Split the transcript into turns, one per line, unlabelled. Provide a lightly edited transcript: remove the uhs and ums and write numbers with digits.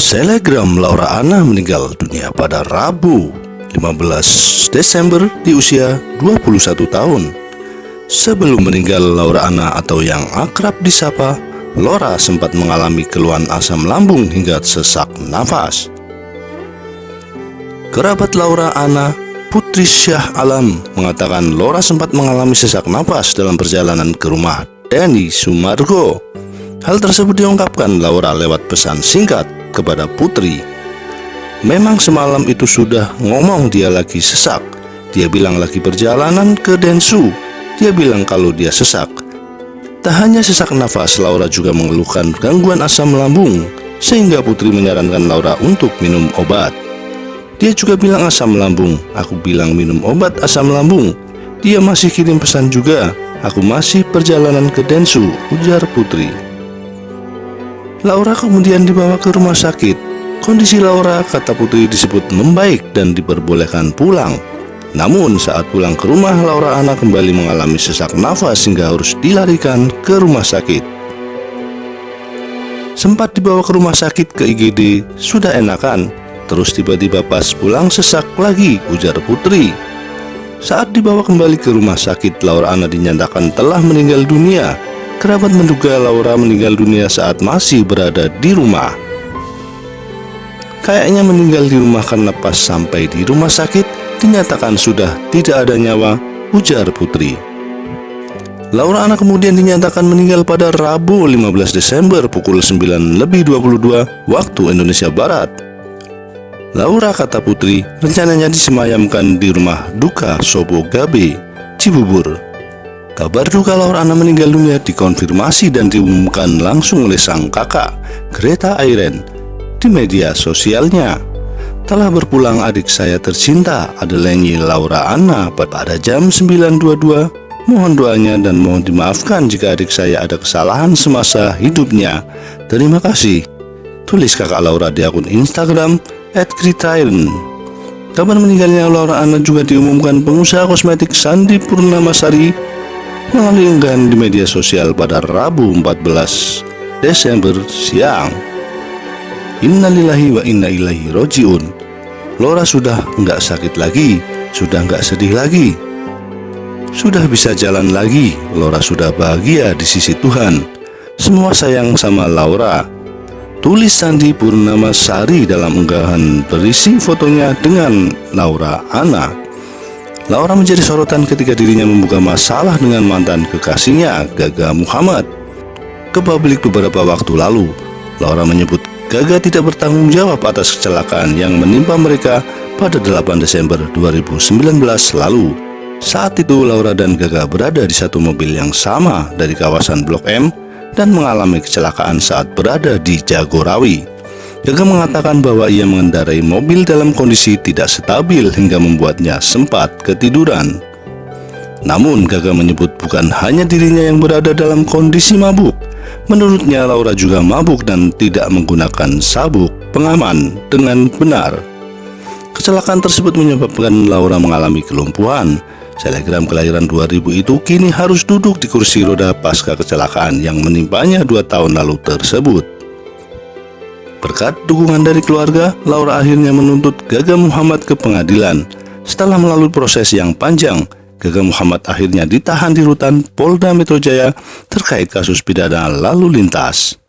Selegram Laura Anna meninggal dunia pada Rabu 15 Desember di usia 21 tahun. Sebelum meninggal, Laura Anna atau yang akrab disapa Laura sempat mengalami keluhan asam lambung hingga sesak nafas. Kerabat Laura Anna, Putri Syah Alam, mengatakan Laura sempat mengalami sesak nafas dalam perjalanan ke rumah Denny Sumargo. Hal tersebut diungkapkan Laura lewat pesan singkat kepada Putri. Memang semalam itu sudah ngomong dia lagi sesak. Dia bilang lagi perjalanan ke Densu. Dia bilang kalau dia sesak. Tak hanya sesak nafas, Laura juga mengeluhkan gangguan asam lambung, sehingga Putri menyarankan Laura untuk minum obat. Dia juga bilang asam lambung. Aku bilang minum obat asam lambung. Dia masih kirim pesan juga. Aku masih perjalanan ke Densu, ujar Putri. Laura kemudian dibawa ke rumah sakit. Kondisi Laura, kata Putri, disebut membaik dan diperbolehkan pulang. Namun saat pulang ke rumah, Laura Anna kembali mengalami sesak nafas hingga harus dilarikan ke rumah sakit. Sempat dibawa ke rumah sakit ke IGD, sudah enakan. Terus tiba-tiba pas pulang sesak lagi, ujar Putri. Saat dibawa kembali ke rumah sakit, Laura Anna dinyatakan telah meninggal dunia. Kerabat menduga Laura meninggal dunia saat masih berada di rumah. Kayaknya meninggal di rumah karena pas sampai di rumah sakit dinyatakan sudah tidak ada nyawa, ujar Putri. Laura Anna kemudian dinyatakan meninggal pada Rabu 15 Desember pukul 9:22 waktu Indonesia Barat. Laura, kata Putri, rencananya disemayamkan di rumah duka Sobo Gabe, Cibubur. Kabar duka Laura Anna meninggal dunia dikonfirmasi dan diumumkan langsung oleh sang kakak, Greta Airen, di media sosialnya. Telah berpulang adik saya tercinta, Adelenyi Laura Anna, pada jam 9.22. Mohon doanya dan mohon dimaafkan jika adik saya ada kesalahan semasa hidupnya. Terima kasih, tulis kakak Laura di akun Instagram @Gretaairen. Kabar meninggalnya Laura Anna juga diumumkan pengusaha kosmetik Sandi Purnamasari melalui unggahan di media sosial pada Rabu 14 Desember siang. Innalillahi wa inna ilaihi rojiun. Laura sudah nggak sakit lagi, sudah nggak sedih lagi, sudah bisa jalan lagi. Laura sudah bahagia di sisi Tuhan. Semua sayang sama Laura, tulis Sandi Purnamasari dalam unggahan berisi fotonya dengan Laura Anna. Laura menjadi sorotan ketika dirinya membuka masalah dengan mantan kekasihnya, Gaga Muhammad, ke publik beberapa waktu lalu. Laura menyebut Gaga tidak bertanggung jawab atas kecelakaan yang menimpa mereka pada 8 Desember 2019 lalu. Saat itu Laura dan Gaga berada di satu mobil yang sama dari kawasan Blok M dan mengalami kecelakaan saat berada di Jagorawi. Gaga mengatakan bahwa ia mengendarai mobil dalam kondisi tidak stabil hingga membuatnya sempat ketiduran. Namun Gaga menyebut bukan hanya dirinya yang berada dalam kondisi mabuk. Menurutnya Laura juga mabuk dan tidak menggunakan sabuk pengaman dengan benar. Kecelakaan tersebut menyebabkan Laura mengalami kelumpuhan. Selegram kelahiran 2000 itu kini harus duduk di kursi roda pasca kecelakaan yang menimpanya 2 tahun lalu tersebut. Berkat dukungan dari keluarga, Laura akhirnya menuntut Gaga Muhammad ke pengadilan. Setelah melalui proses yang panjang, Gaga Muhammad akhirnya ditahan di rutan Polda Metro Jaya terkait kasus pidana lalu lintas.